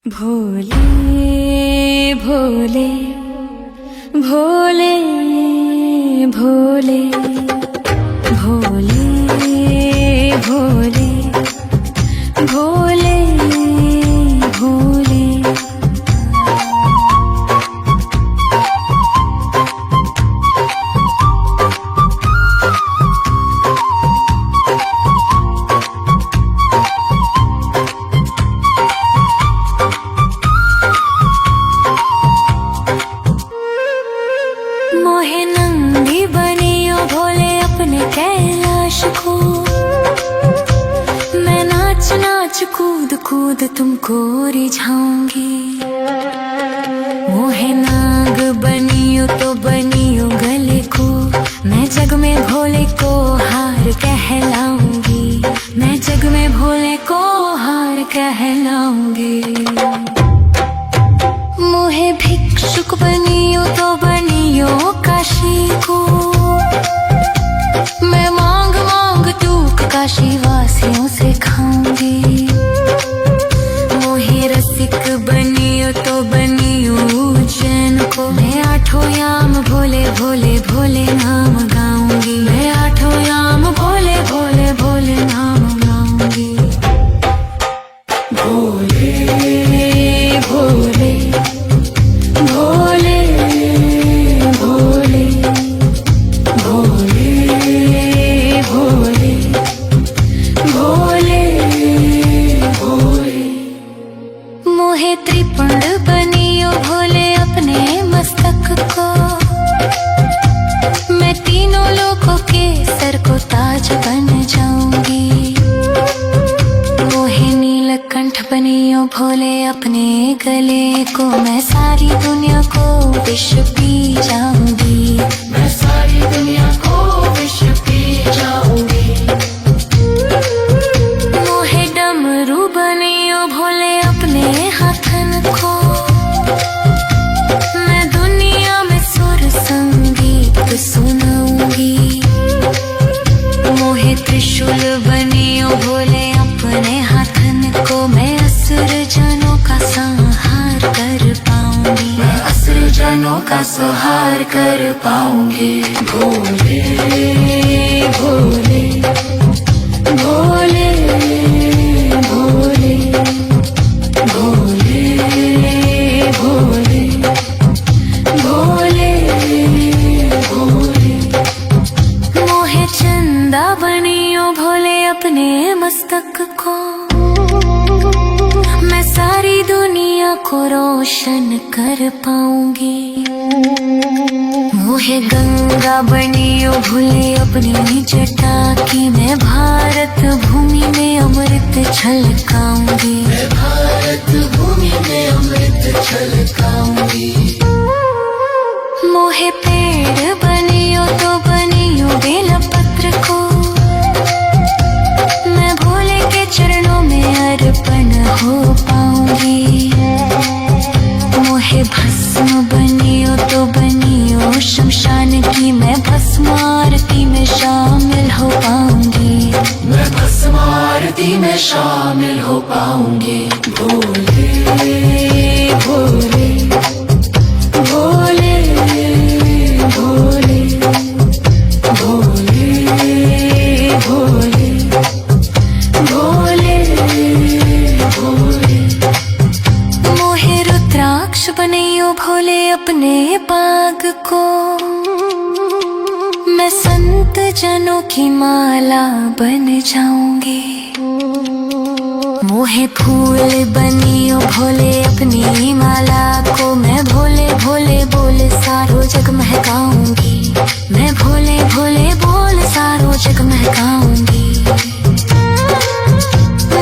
भोले भोले भोले भोले भोले भोले भोले भोले। मोहे नंगी बनियो भोले अपने कैलाश को, मैं नाच नाच कूद कूद तुमको रिझाऊंगी। मोहे नाग बनियो तो बनियो गले को, मैं जग में भोले को हार कहलाऊंगी। मैं जग में भोले को हार कहलाऊंगी। मोहे भिक्षुक बनियो तो बनियो काशी को, मैं मांग मांग तूक काशी वासियों से खाऊंगी। मोहे रसिक बनियो तो बनियो उज्जैन को, मैं आठों याम भोले भोले भोले नाम गाऊंगी। मैं आठों याम भोले भोले भोले नाम गाऊंगी। भोले भोले भोले भोले भोले भोले भोले भोले। मोहे त्रिपुंड बनियो भोले अपने मस्तक को, मैं तीनों लोकों के सर को ताज बन जाऊंगी। मोहे नीलकंठ बनियो भोले अपने गले को, मैं सारी दुनिया को विष पी जाऊंगी। मैं सारी दुनिया को विष पी जाऊंगी। मोहे डमरू बनियो भोले अपने हाथन को, मैं दुनिया में सुर संगीत सुनाऊंगी। मोहे त्रिशूल बनियो भोले अपने हाथन को, मैं असुर जनों का संहार कर पाऊंगी। मैं असुर जनों का संहार कर पाऊंगी। भोले भोले भोले भोले भोले भोले भोले भोले। मोहे चंदा बनियो भोले अपने मस्तक को, मैं सारी दुनिया को रोशन कर पाऊंगी। मोहे गंगा बनियो भोले अपनी जटा की, मैं भारत भूमि में अमृत छलकाऊंगी। मैं भारत भूमि में अमृत छलकाऊंगी। मोहे पेड़ बनियो तो बनियो बेलपत्र को, मैं भोले के चरणों में अर्पण हो पाऊंगी। मोहे भस्म बनियो तो बनियो शमशान की, मैं भस्म आरती में शामिल हो पाऊंगी। मैं भस्म आरती में शामिल हो पाऊंगी। भोले भोले भोले भोले भोले भोले भोले भोले। मोहे रुद्राक्ष बनियो भोले अपने बाग को, मैं संत जनों की माला बन जाऊंगी। मोहे फूल बनियो भोले अपनी माला को, मैं भोले भोले बोल सारो जग महकाऊंगी। मैं भोले भोले बोल सारो जग महकाऊंगी।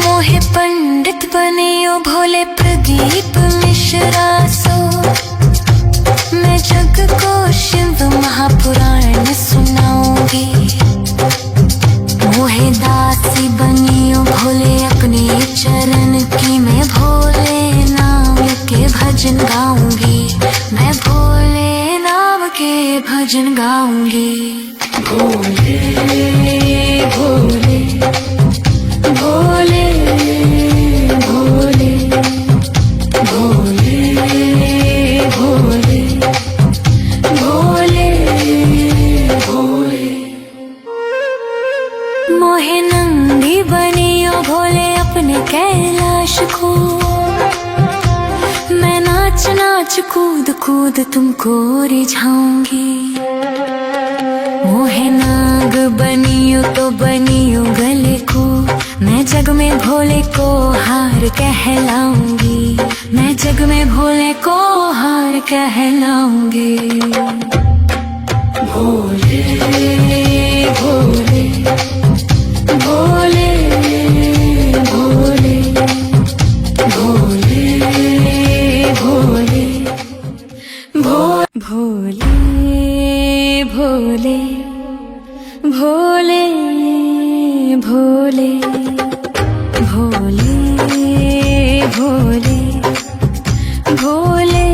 मोहे पंडित बनियो भोले प्रदीप मिश्रा सो, मैं जग को शिव महापुराण सुनाऊंगी। मोहे दासी बनियो भोले अपने चरण की, मैं भोले नाम के भजन गाऊंगी। मैं भोले नाम के भजन गाऊंगी। भोले भोले भोले भोले भोले भोले भोले भोले। मोहे नंगी बनियो भोले अपने कैलाश को, मैं नाच नाच कूद कूद तुमको रिझाऊंगी। मोहे नाग बनियो तो बनियो गले को, मैं जग में भोले को हार कहलाऊंगी। मैं जग में भोले को हार कहलाऊंगी। भोले भोले भोले भोले भोले भोले भोले भोले भोले भोले भोले भोले भोले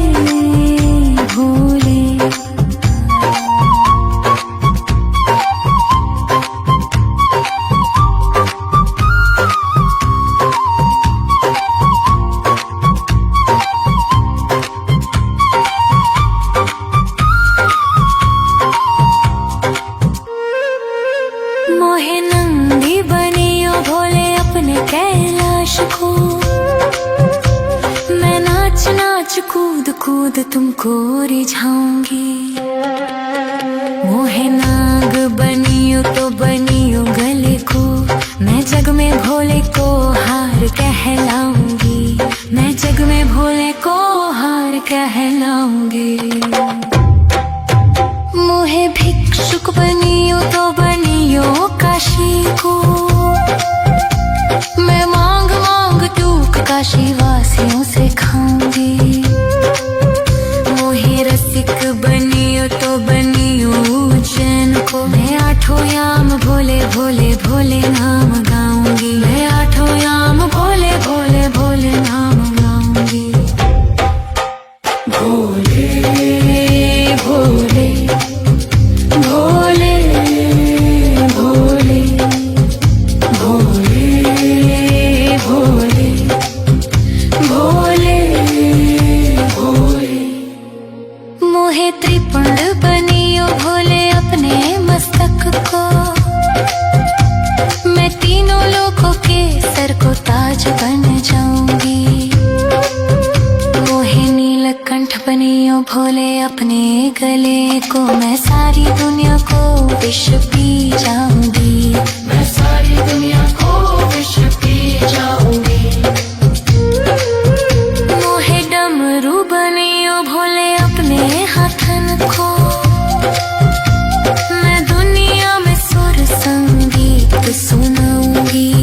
भोले। मोहे नंगी बनियो भोले अपने कैलाश को, मैं नाच नाच कूद कूद तुमको रिझाऊंगी। मोहे नाग बनियो तो बनियो गले को, मैं जग में भोले को हार कहलाऊंगी। मैं जग में भोले को हार कहलाऊंगी। मोहे भिक्षुक बनियो तो बनियो काशी को, मैं मांग मांग टूक काशी वासियों से खाऊंगी। मोहे रसिक बनियो तो बनियो उज्जैन को, मैं आठों याम भोले भोले भोले नाम गाऊंगी। मैं आठों याम भोले भोले भोले नाम गाऊंगी। भोले भोले भोले भोले भोले भोले भोले भोले। मोहे त्रिपुंड बनियो भोले अपने मस्तक को, मैं तीनों लोगों के सर को ताज बन जाऊंगी। मोहे नीलकंठ बनियो भोले अपने गले को, मैं सारी दुनिया को विष पी जाऊंगी। मैं सारी दुनिया को विष पी जाऊंगी। मोहे डमरू बनियो भोले अपने हाथन को, मैं दुनिया में सुर संगीत सुनाऊंगी।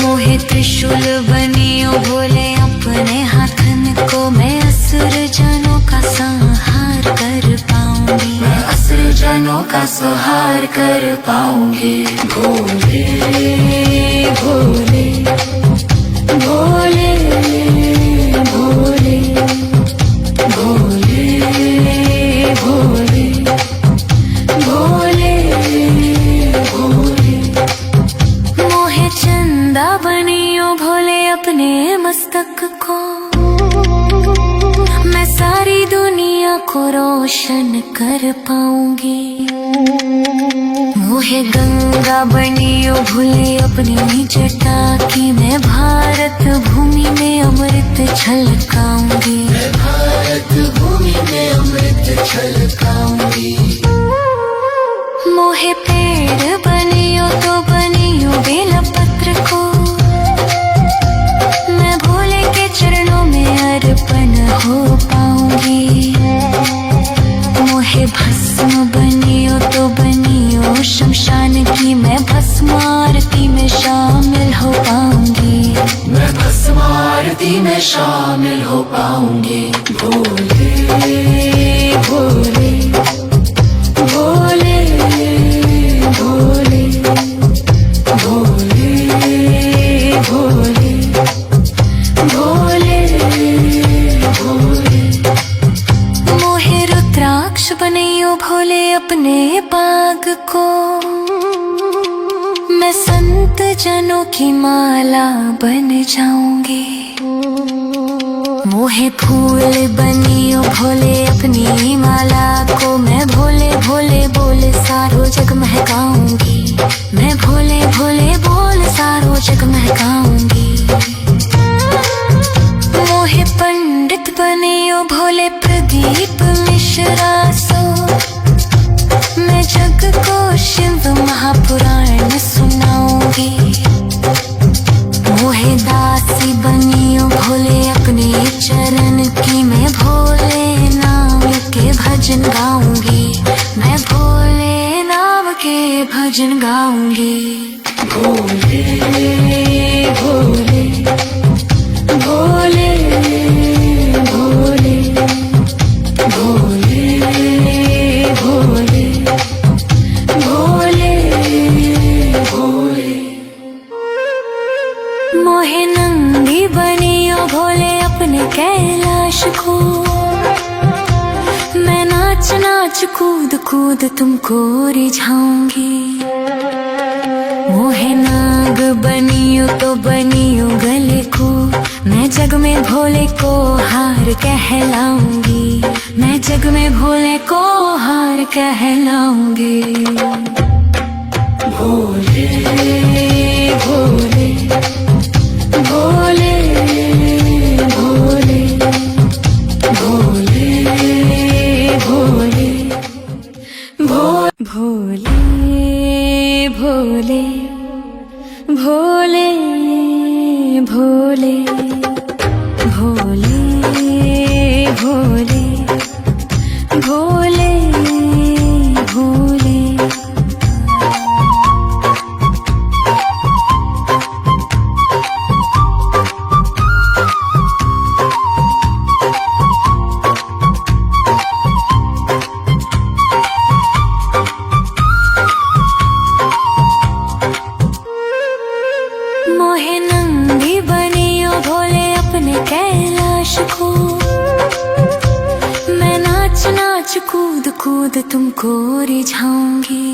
मोहे त्रिशूल बनियो भोले अपने हाथन को, मैं असुर जनों का संहार कर पाऊंगी। मैं असुर जनों का संहार कर पाऊंगी। भोले भोले भोले भोले भोले भोले भोले भोले। मोहे चंदा बनियो भोले अपने मस्तक को, मैं सारी दुनिया को रोशन कर पाऊंगी। मोहे गंगा बनियो भोले अपनी जटा की, मैं भारत भूमि में अमृत छलकाऊंगी। मैं भारत भूमि में अमृत छलकाऊंगी। मोहे पेड़ बनियो तो बनियो बेलपत्र को, मैं भोले के चरणों में अर्पण हो पाऊंगी। मोहे भस्म बनियो तो बनियो शमशान की, मैं भस्म आरती में शामिल हो पाऊंगी। मैं भस्म आरती में शामिल हो पाऊंगी। भोले भोले भोले भोले भोले भोले भोले भोले। मोहे रुद्राक्ष बनियो भोले अपने बाग को, मैं संत जनों की माला बन जाऊंगी। मोहे फूल बनियो भोले अपनी माला को मैं भोले भोले बोल सारो जग महकाऊंगी। मैं भोले भोले बोल सारो जग महकाऊंगी। मोहे पंडित बनियो भोले प्रदीप मिश्रा सो मैं जग को शिव महापुराण सुनाऊंगी। मोहे दासी बनियो भोले अपने चरण की मैं भोले नाम के भजन गाऊंगी। मैं भोले नाम के भजन गाऊंगी। भोले भोले भोले भोले भोले भोले भोले भोले। मोहे नंदी बनियो भोले अपने कैलाश को मैं नाच नाच कूद कूद तुमको रिझाऊंगी। मोहे नाग बनियो तो बनियो गले को मैं जग में भोले को हार कहलाऊंगी। मैं जग में भोले को हार कहलाऊंगी। भोले भोले भोले भोले भोले भोले भोले भोले भोले भोले भोले भोले भोले भोले। मोहे नंदी बनियो भोले अपने कैलाश को मैं नाच नाच कूद कूद तुमको रिझाऊंगी।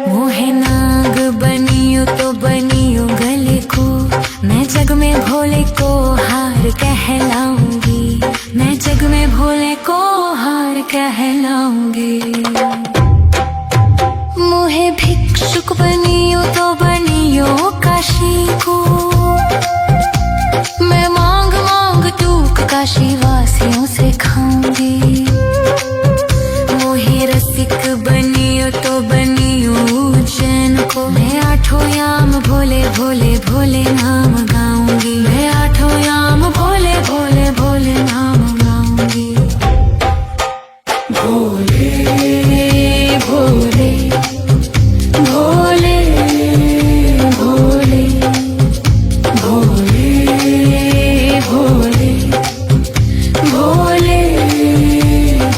मोहे नाग बनियो तो बनियो गले को मैं जग में भोले को हार कहलाऊंगी। मैं जग में भोले को हार कहलाऊंगी। मोहे भिक्षुक बनियो तो बनियो काशी को मैं मांग मांग दूक काशी वासियों से खाऊंगी। मोहे रसिक बनियो तो बनियो उज्जैन को मैं आठों याम भोले भोले भोले नाम गाऊंगी। मैं आठों याम भोले भोले भोले नाम गाऊंगी। भोले भोले भोले भोले भोले भोले भोले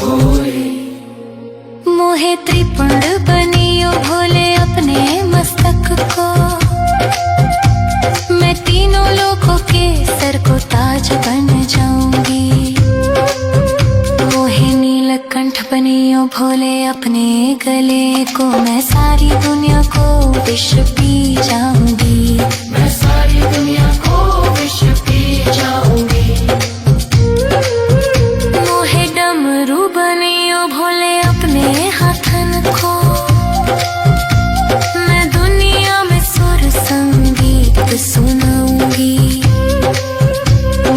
भोले। मोहे त्रिपुंड बनियो भोले अपने मस्तक को मैं तीनों लोगों के सर को ताज बन जाऊंगी। मोहे नीलकंठ बनियो भोले अपने गले को मैं सारी दुनिया को विष पी जाऊंगी। मैं सारी दुनिया को विष पी जाऊंगी। मोहे डमरू बनियो भोले अपने हाथन को मैं दुनिया में सुर संगीत सुनाऊंगी।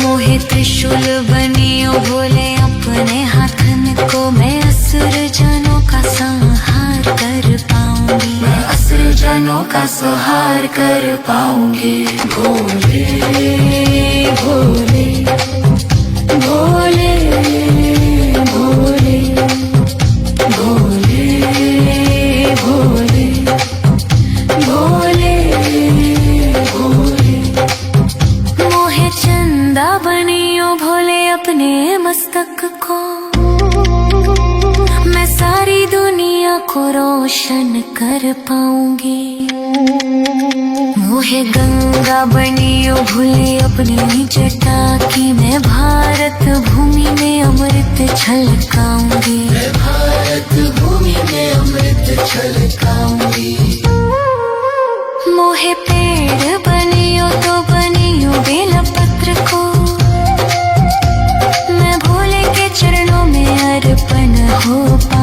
मोहे त्रिशूल बनियो भोले अपने हाथन को मैं असुर जनों का संहार कर पाऊंगी। मैं असुर जनों का संहार कर पाऊंगी। भोले भोले भोले भोले भोले भोले भोले भोले। मोहे चंदा बनियो भोले अपने मस्तक को मैं सारी दुनिया को रोशन कर पाऊंगी। मोहे गंगा बनियो भोले अपनी जटा की मैं भारत भूमि में अमृत छलकाऊंगी। मैं भारत भूमि में अमृत छलकाऊंगी। मोहे पेड़ बनियो तो बनियो बेलपत्र को हो